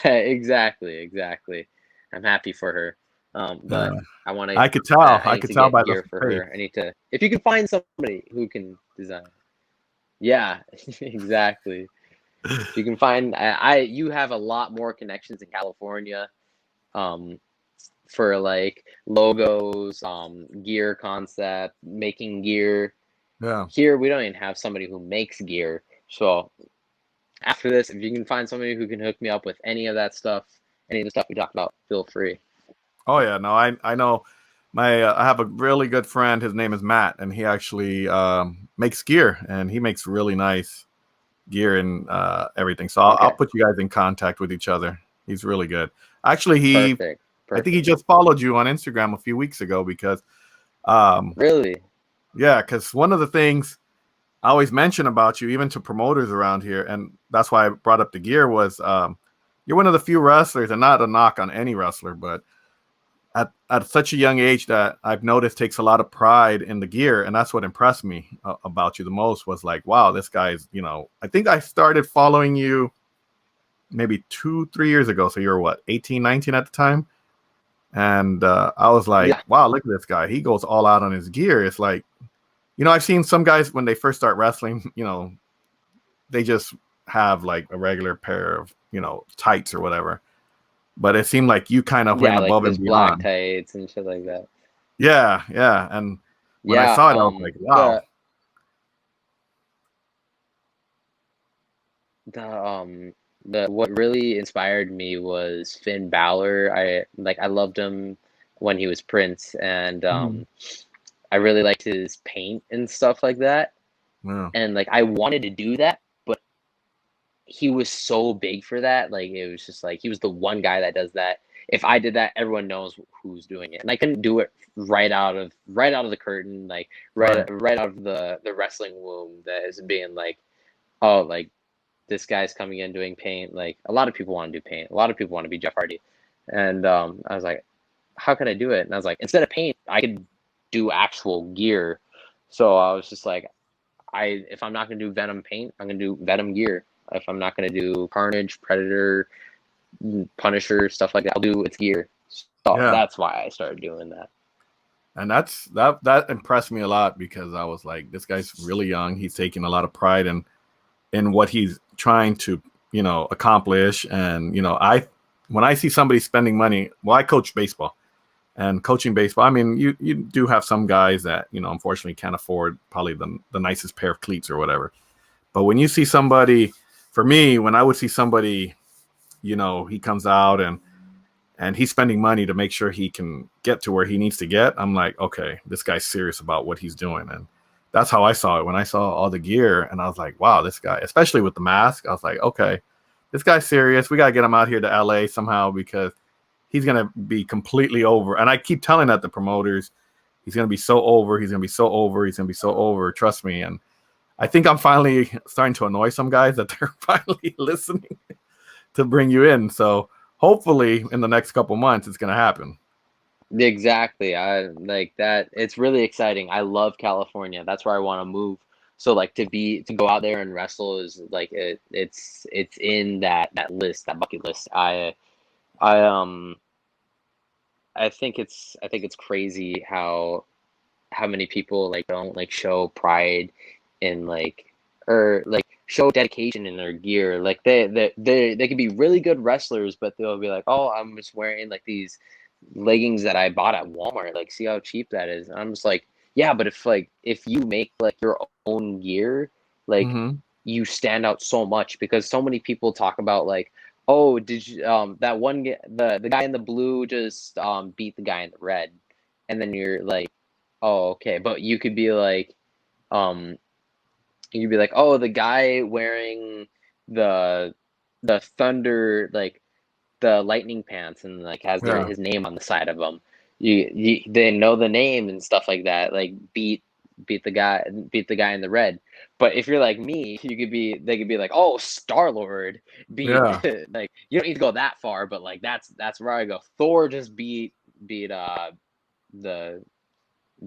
Exactly. I'm happy for her. But I want to. I could tell. I could tell by gear the for face. her. I need to. If you can find somebody who can design. Yeah, exactly. If you can find, you have a lot more connections in California. for like logos, gear concept, making gear. Yeah. Here we don't even have somebody who makes gear. So after this, if you can find somebody who can hook me up with any of that stuff, any of the stuff we talked about, feel free. Oh yeah, no, I know. I have a really good friend. His name is Matt, and he actually makes gear, and he makes really nice gear and everything. So I'll Okay. put you guys in contact with each other. He's really good. Actually, Perfect. I think he Perfect. just followed you on Instagram a few weeks ago because, um, Really? yeah, because one of the things I always mention about you, even to promoters around here, and that's why I brought up the gear, was you're one of the few wrestlers, and not a knock on any wrestler, but at such a young age that I've noticed takes a lot of pride in the gear, and that's what impressed me about you the most. Was like, wow, this guy's, I think I started following you maybe 2-3 years ago, so you were what, 18, 19 at the time, and I was like, Yeah. wow, look at this guy, he goes all out on his gear. It's like, I've seen some guys when they first start wrestling, they just have like a regular pair of tights or whatever, but it seemed like you kind of went Yeah, like above those and black beyond. tights and shit like that. Yeah. And when I Yeah, saw it, I was like, wow. the the what really inspired me was Finn Balor. I loved him when he was Prince, and Mhm. I really liked his paint and stuff like that. Yeah. And like I wanted to do that, but he was so big for that. Like it was just like he was the one guy that does that. If I did that, everyone knows who's doing it, and I couldn't do it right out of the curtain, like Right. right out of the wrestling womb. That is being like, oh, like this guy's coming in doing paint. Like a lot of people want to do paint. A lot of people want to be Jeff Hardy, and I was like, how can I do it? And I was like, instead of paint, I could do actual gear. So I was just like, if I'm not gonna do Venom paint, I'm gonna do Venom gear. If I'm not gonna do Carnage, Predator, Punisher, stuff like that, I'll do its gear. So Yeah. that's why I started doing that. And that impressed me a lot, because I was like, this guy's really young. He's taking a lot of pride in what he's trying to, accomplish. And, when I see somebody spending money, well, I coach baseball, and coaching baseball, I mean, you do have some guys that, unfortunately can't afford probably the nicest pair of cleats or whatever. But when you see somebody, for me, when I would see somebody, he comes out and he's spending money to make sure he can get to where he needs to get, I'm like, okay, this guy's serious about what he's doing. And that's how I saw it when I saw all the gear. And I was like, wow, this guy, especially with the mask, I was like, okay, this guy's serious. We got to get him out here to LA somehow, because he's going to be completely over. And I keep telling that the promoters, he's going to be so over. He's going to be so over. He's going to be so over. Trust me. And I think I'm finally starting to annoy some guys that they're finally listening to bring you in. So hopefully in the next couple months, it's going to happen. Exactly. I like that. It's really exciting. I love California. That's where I want to move. So like to go out there and wrestle is like it's in that list, that bucket list. I I think it's crazy how many people like don't like show pride in like or like show dedication in their gear. Like they could be really good wrestlers, but they'll be like, oh, I'm just wearing like these leggings that I bought at Walmart. Like, see how cheap that is. And I'm just like, yeah, but if you make like your own gear, like Mm-hmm. you stand out so much because so many people talk about like, oh, did you that one the guy in the blue just beat the guy in the red, and then you're like, oh, okay, but um you could be like, oh, the guy wearing the thunder like the lightning pants and like has Yeah. his name on the side of them. You they know the name and stuff like that. Like beat the guy in the red. But if you're like me, they could be like, oh, Star Lord beat Yeah. like you don't need to go that far, but like that's where I go. Thor just beat the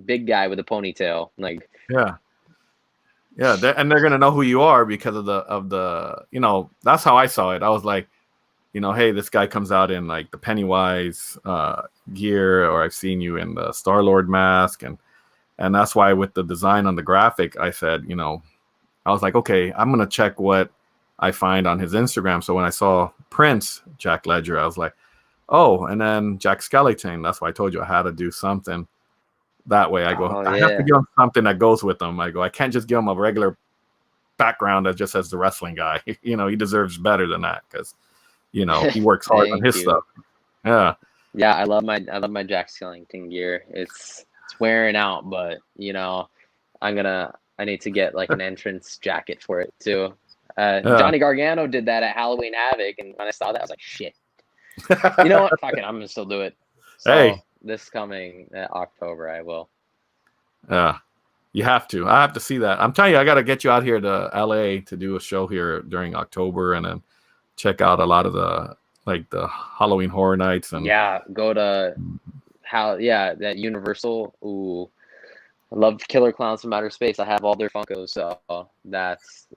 big guy with a ponytail. Like Yeah. Yeah. And they're going to know who you are because of that's how I saw it. I was like, hey, this guy comes out in like the Pennywise gear, or I've seen you in the Star-Lord mask. And that's why with the design on the graphic, I said, I was like, okay, I'm going to check what I find on his Instagram. So when I saw Prince, Jack Ledger, I was like, Oh, and then Jack Skellington. That's why I told you I had to do something that way. I go, Oh I have to yeah, give him something that goes with him. I go, I can't just give him a regular background that just has the wrestling guy. He deserves better than that because he works hard on thank his you. stuff. Yeah, Yeah, I love my Jack Skellington gear. It's wearing out, but I need to get like an entrance jacket for it too. yeah. Johnny Gargano did that at Halloween Havoc, and when I saw that, I was like, shit. You know what? Fuck it, I'm gonna still do it. So Hey, this coming October, I will. yeah. You have to. I have to see that. I'm telling you, I got to get you out here to LA to do a show here during October, and then check out a lot of the Halloween Horror Nights and Yeah, go to that Universal. Ooh, I love Killer Clowns from Outer Space. I have all their Funkos, so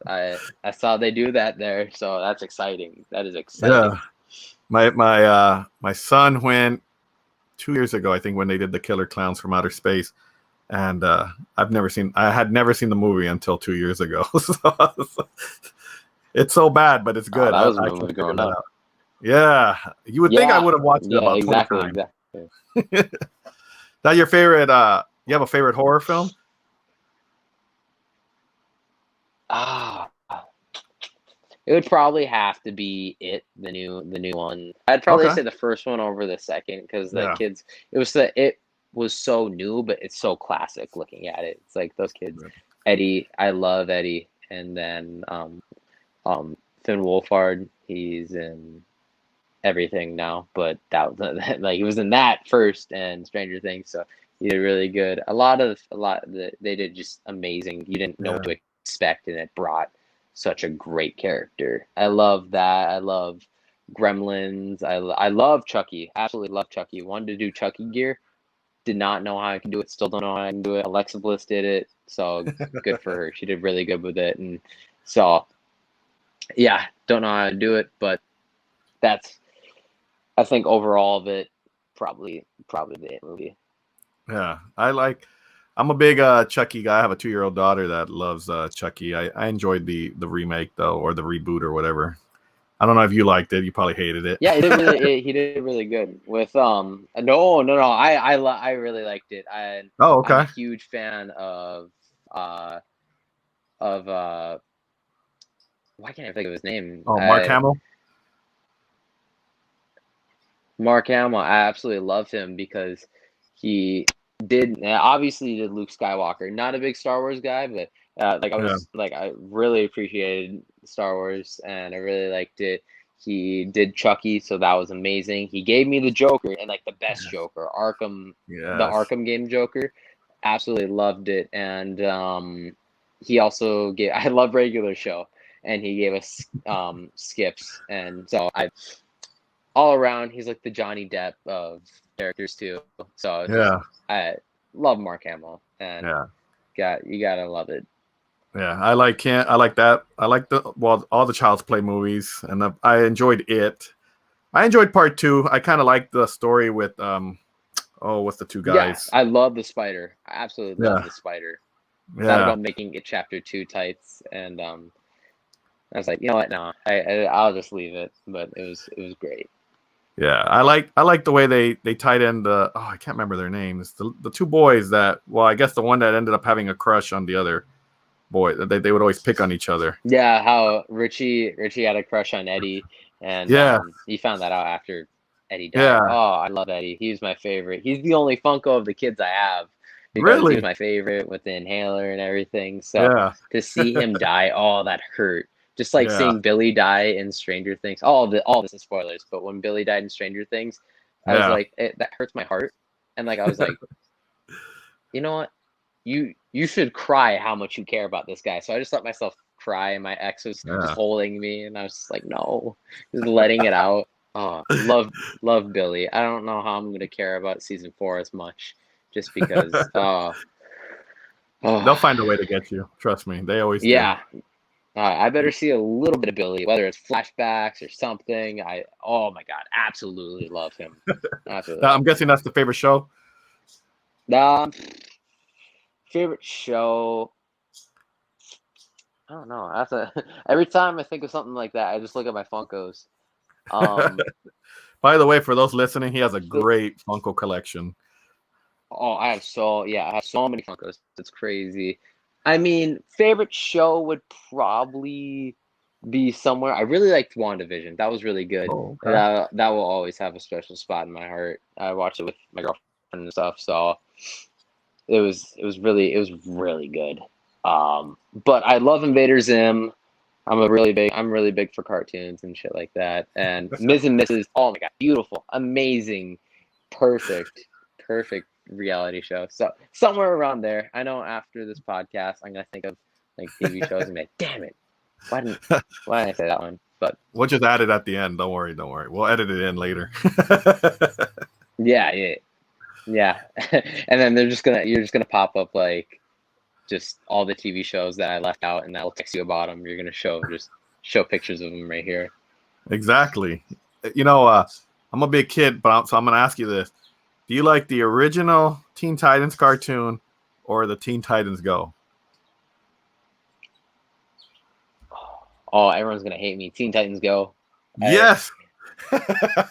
I saw they do that there, so that's exciting. That is exciting. yeah. My son went 2 years ago, I think, when they did the Killer Clowns from Outer Space, and I had never seen the movie until 2 years ago. So, it's so bad, but it's Oh, good. that was a I can movie figure growing that up. out. Yeah, you would think I Yeah, would have watched it yeah, about 20 exactly, times. exactly. Now, your favorite? You have a favorite horror film? Ah, it would probably have to be the new one. I'd probably Okay. say the first one over the second because the Yeah. kids. It was so new, but it's so classic. Looking at it, it's like those kids. Eddie, I love Eddie, and then Finn Wolfhard. He's in everything now, but that was like he was in that first and Stranger Things, so he did really good. They did just amazing. You didn't know what Yeah. to expect, and it brought such a great character. I love that. I love Gremlins. I love Chucky. Absolutely love Chucky. Wanted to do Chucky gear. Did not know how I can do it. Still don't know how I can do it. Alexa Bliss did it, so good for her. She did really good with it, and so yeah, don't know how to do it, but that's I think overall of it, probably the movie. Yeah. I'm a big Chucky guy. I have a 2-year-old daughter that loves Chucky. I enjoyed the remake though, or the reboot or whatever. I don't know if you liked it. You probably hated it. Yeah, he did really good with no. I really liked it. Oh, I'm a okay. huge fan uh of why can't I think of his name? Oh, Mark Hamill. Mark Hamill. I absolutely love him because he obviously he did Luke Skywalker. Not a big Star Wars guy, but Yeah. I really appreciated Star Wars and I really liked it. He did Chucky, so that was amazing. He gave me the Joker and like the best Joker, the Yes. Arkham game Joker. Absolutely loved it, and he also gave. I love regular show, and he gave us skips, and so I all around, he's like the Johnny Depp of characters too. So just Yeah. I love Mark Hamill, and Yeah. you gotta love it. Yeah. I like him. I like that. I like all the Child's Play movies, and I enjoyed it. I enjoyed part two. I kind of liked the story with what's the two Yeah, guys? I love the spider. I absolutely love Yeah. the spider. Thought Yeah. about making it chapter two tights, and I was like, you know what? No, I'll just leave it. But it was great. Yeah, I like the way they tied in the I can't remember their names, the two boys that, well, I guess the one that ended up having a crush on the other boy, they would always pick on each other. Yeah, how Richie had a crush on Eddie, and Yeah, he found that out after Eddie died. yeah, Oh, I love Eddie. He's my favorite. He's the only Funko of the kids I have because he was really, my favorite with the inhaler and everything. So yeah, to see him die, oh, that hurt. Just like yeah, seeing Billy die in Stranger Things. All this is spoilers, but when Billy died in Stranger Things, I was yeah, like, that hurts my heart. And like I was like, you know what? You should cry how much you care about this guy. So I just let myself cry, and my ex was just yeah. holding me, and I was just like, no, just letting it out. Oh, love Billy. I don't know how I'm gonna care about season four as much, just because. They'll Oh, find a way to get you. Trust me, they always do. yeah. I better see a little bit of Billy, whether it's flashbacks or something. Oh my God, absolutely love him. Absolutely Now, love I'm him. guessing that's the favorite show. Um, favorite show. I don't know. Every time I think of something like that, I just look at my Funkos. Um, By the way, for those listening, he has a So, great Funko collection. oh, I have so many Funkos. It's crazy. I mean, favorite show would probably be somewhere. I really liked WandaVision. That was really good. Oh, okay. That will always have a special spot in my heart. I watched it with my girlfriend and stuff, so it was really good. But I love Invader Zim. I'm really big for cartoons and shit like that. And Ms. and Mrs. Oh my god, beautiful, amazing, perfect reality show. So somewhere around there. I know after this podcast, I'm gonna think of like TV shows and be like, damn it, why didn't I say that one? But We'll just add it at the end. Don't worry. Don't worry. We'll edit it in later. yeah. And then you're just gonna pop up like just all the TV shows that I left out, and I'll text you about them. You're gonna show pictures of them right here. Exactly. You know, I'm a big kid, so I'm going to ask you this. Do you like the original Teen Titans cartoon or the Teen Titans Go? Oh, everyone's gonna hate me. Teen Titans Go. Yes.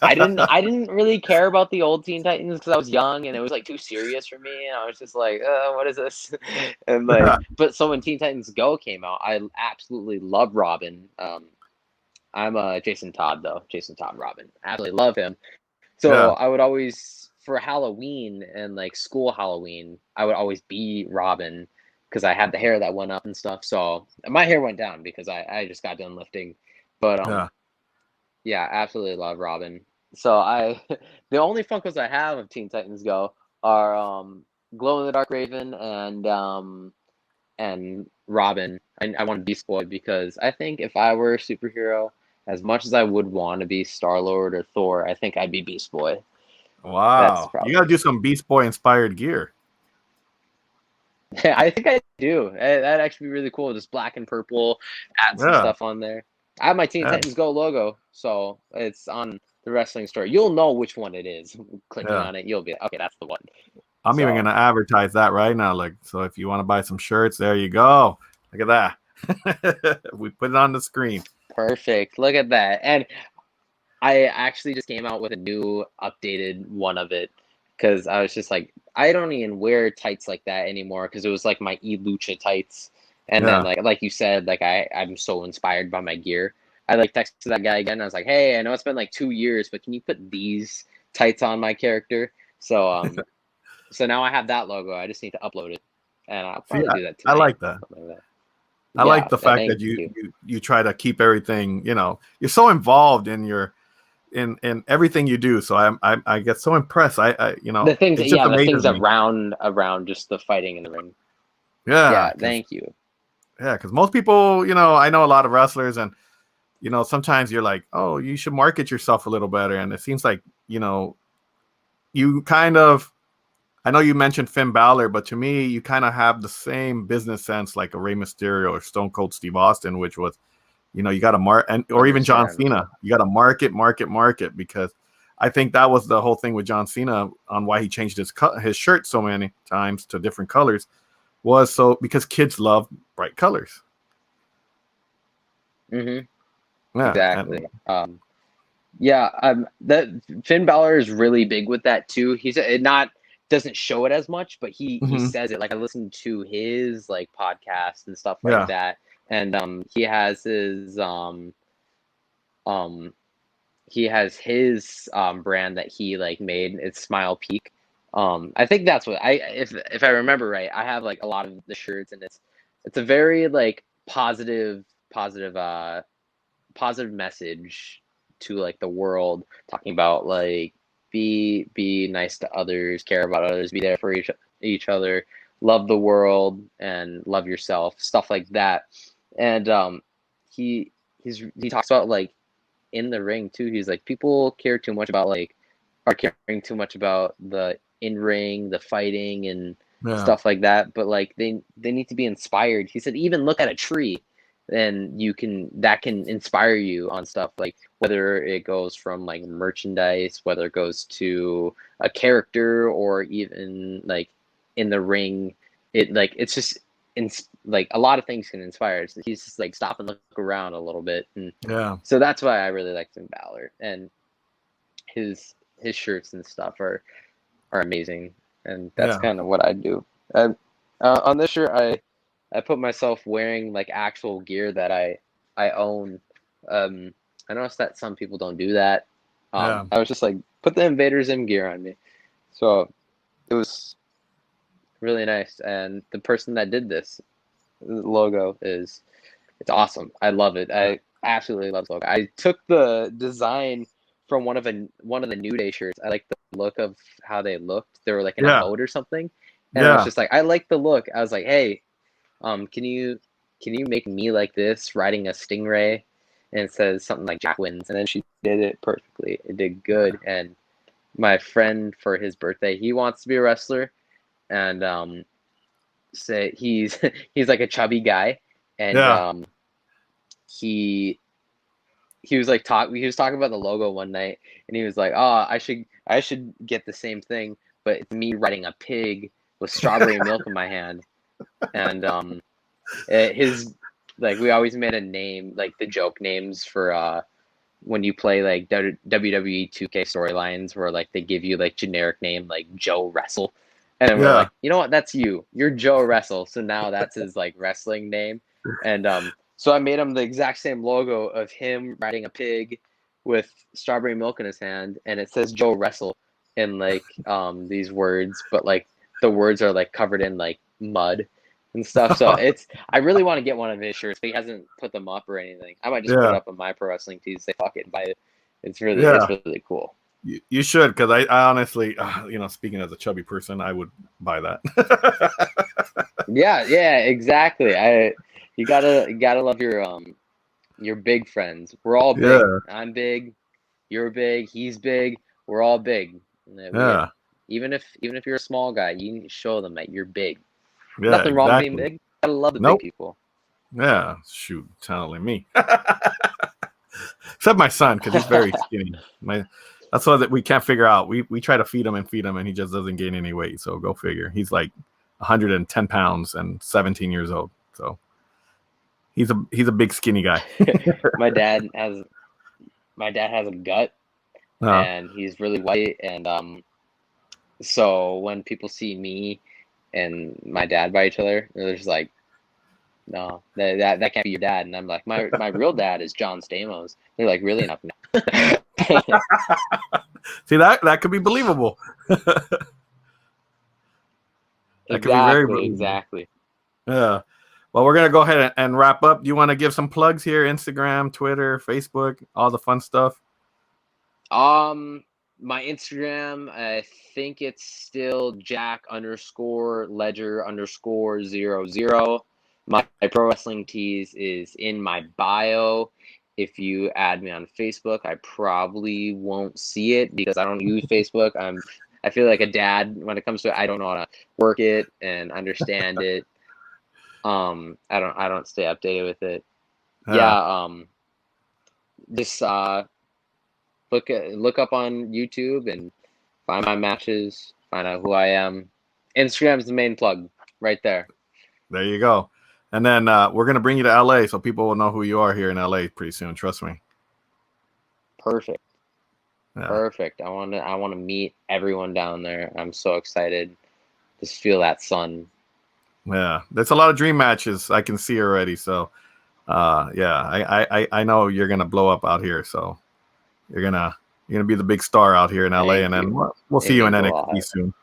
I didn't really care about the old Teen Titans because I was young and it was like too serious for me. And I was just like, what is this? And like, but so when Teen Titans Go came out, I absolutely love Robin. I'm a Jason Todd though. Jason Todd Robin. I absolutely love him. So Yeah. I would always, for Halloween and like school Halloween, I would always be Robin because I had the hair that went up and stuff. So my hair went down because I just got done lifting. But Yeah. yeah, absolutely love Robin. So the only Funkos I have of Teen Titans Go are Glow in the Dark Raven and Robin. I want Beast Boy because I think if I were a superhero, as much as I would want to be Star Lord or Thor, I think I'd be Beast Boy. That's Wow. probably. You got to do some Beast Boy inspired gear. I think I do. That'd actually be really cool. Just black and purple, add some Yeah. stuff on there. I have my Teen Titans Go logo, so it's on the wrestling store. You'll know which one it is. Clicking on it, you'll be okay. That's the one. I'm even going to advertise that right now. Like, so if you want to buy some shirts, there you go. Look at that. We put it on the screen. Perfect. Look at that. And I actually just came out with a new updated one of it because I was just like, I don't even wear tights like that anymore because it was like my Lucha tights. And then like you said, like I'm so inspired by my gear. I like texted that guy again. I was like, hey, I know it's been like 2 years, but can you put these tights on my character? So so now I have that logo. I just need to upload it, and I'll probably do that tonight. I like that. Like that. I like the fact that you try to keep everything. You know, you're so involved in your in everything you do. So I get so impressed. I you know the things the things me. around just the fighting in the ring. Yeah. Thank you. Yeah, because most people, you know, I know a lot of wrestlers, and you know, sometimes you're like, oh, you should market yourself a little better, and it seems like, you know, you kind of. I know you mentioned Finn Balor, but to me, you kind of have the same business sense like a Rey Mysterio or Stone Cold Steve Austin, which was, you know, you got to or even John Cena. You got to market, because I think that was the whole thing with John Cena on why he changed his shirt so many times to different colors, was so because kids love bright colors. Mm-hmm. Yeah, exactly. That Finn Balor is really big with that too. He's doesn't show it as much, but he says it. Like I listened to his like podcast and stuff like that, and he has his brand that he like made. It's Smile Peak. I think that's what if I remember right, I have like a lot of the shirts, and it's a very like positive message to like the world, talking about like be nice to others, care about others, be there for each other, love the world and love yourself, stuff like that. And he talks about like in the ring too. He's like, people care too much about are caring too much about the in ring, the fighting and stuff like that. But like they need to be inspired. He said, even look at a tree, and that can inspire you on stuff, like whether it goes from like merchandise, whether it goes to a character, or even like in the ring. It's just like a lot of things can inspire. So he's just like stop and look around a little bit, and so that's why I really like Finn Balor. And his shirts and stuff are amazing, and that's Yeah. kind of what I do. On this shirt, I put myself wearing like actual gear that I own. I noticed that some people don't do that. Yeah. I was just like, put the Invader Zim gear on me, so it was really nice. And the person that did this logo it's awesome. I love it. I absolutely love the logo. I took the design from one of the New Day shirts. I like the look of how they looked. They were like in a Yeah. boat or something, and I was Yeah. just like, I like the look. I was like, hey, can you make me like this riding a stingray? And it says something like Jack wins, and then she did it perfectly. It did good. And my friend for his birthday, he wants to be a wrestler, and say he's he's like a chubby guy, and Yeah. he was like he was talking about the logo one night, and he was like, oh, I should get the same thing, but it's me riding a pig with strawberry milk in my hand. And his like we always made a name, like the joke names for when you play like WWE 2K storylines where like they give you like generic name like Joe Wrestle. And then we're Yeah. like, you know what, that's you. You're Joe Wrestle. So now that's his like wrestling name. And so I made him the exact same logo of him riding a pig with strawberry milk in his hand, and it says Joe Wrestle in like these words, but like the words are like covered in like mud and stuff. So I really want to get one of his shirts, but he hasn't put them up or anything. I might just put it Yeah. up on my pro wrestling tees, say fuck it and buy it. It's Yeah. really cool. You should, because I honestly, speaking as a chubby person, I would buy that. Yeah, exactly. You gotta love your big friends. We're all big. Yeah. I'm big. You're big. He's big. We're all big. Yeah. Even if you're a small guy, you need to show them that you're big. Yeah. Nothing wrong with being Exactly. big. I love the Nope. big people. Yeah. Shoot, telling me. Except my son, because he's very skinny. That's what we can't figure out. We try to feed him, and he just doesn't gain any weight. So go figure. He's like 110 pounds and 17 years old. So he's a big skinny guy. My dad has a gut, and he's really white. And so when people see me and my dad by each other, they're just like, no, that can't be your dad. And I'm like, my real dad is John Stamos. They're like, really? Enough? See, that could be believable. That could be very believable. Exactly. Yeah. Well, we're gonna go ahead and wrap up. Do you want to give some plugs here? Instagram, Twitter, Facebook, all the fun stuff. My Instagram, I think it's still Jack_Ledger_00. My pro wrestling tees is in my bio. If you add me on Facebook, I probably won't see it because I don't use Facebook. I feel like a dad when it comes to it. I don't know how to work it and understand it. I don't stay updated with it. Just look up on YouTube and find my matches, find out who I am. Instagram's the main plug right there. There you go. And then we're gonna bring you to LA so people will know who you are here in LA pretty soon. Trust me. Perfect. Yeah. Perfect. I want to meet everyone down there. I'm so excited. Just feel that sun. Yeah, there's a lot of dream matches I can see already. So, I know you're gonna blow up out here. So, you're gonna be the big star out here in LA, and then we'll see you in NXT soon.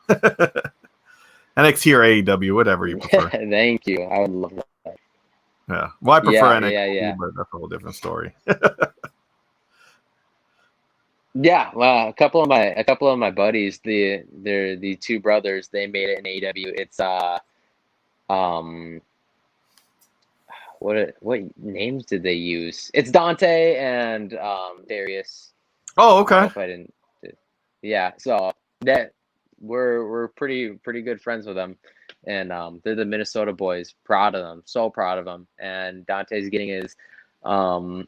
NXT or AEW, whatever you prefer. Thank you. I would love that. Yeah, well, I prefer NXT, yeah. but that's a whole different story. Yeah, well, a couple of my buddies, they're the two brothers, they made it in AEW. It's what names did they use? It's Dante and Darius. Oh, okay. I hope I didn't. Yeah, so that we're pretty good friends with them, and they're the Minnesota boys. Proud of them, so proud of them. And Dante's getting his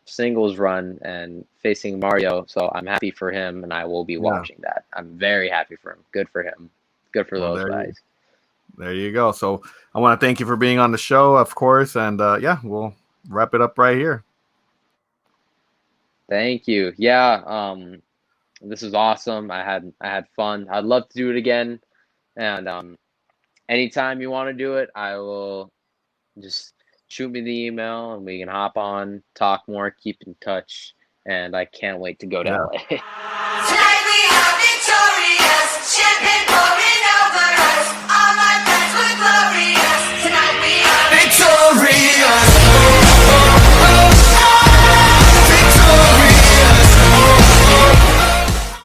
singles run and facing Mario, so I'm happy for him, and I will be watching that. I'm very happy for him. Good for him. Good for those guys. There you go. So I want to thank you for being on the show, of course, and we'll wrap it up right here. Thank you. Yeah, This was awesome. I had fun. I'd love to do it again. And anytime you want to do it, I will just shoot me the email and we can hop on, talk more, keep in touch. And I can't wait to go to Yeah. LA.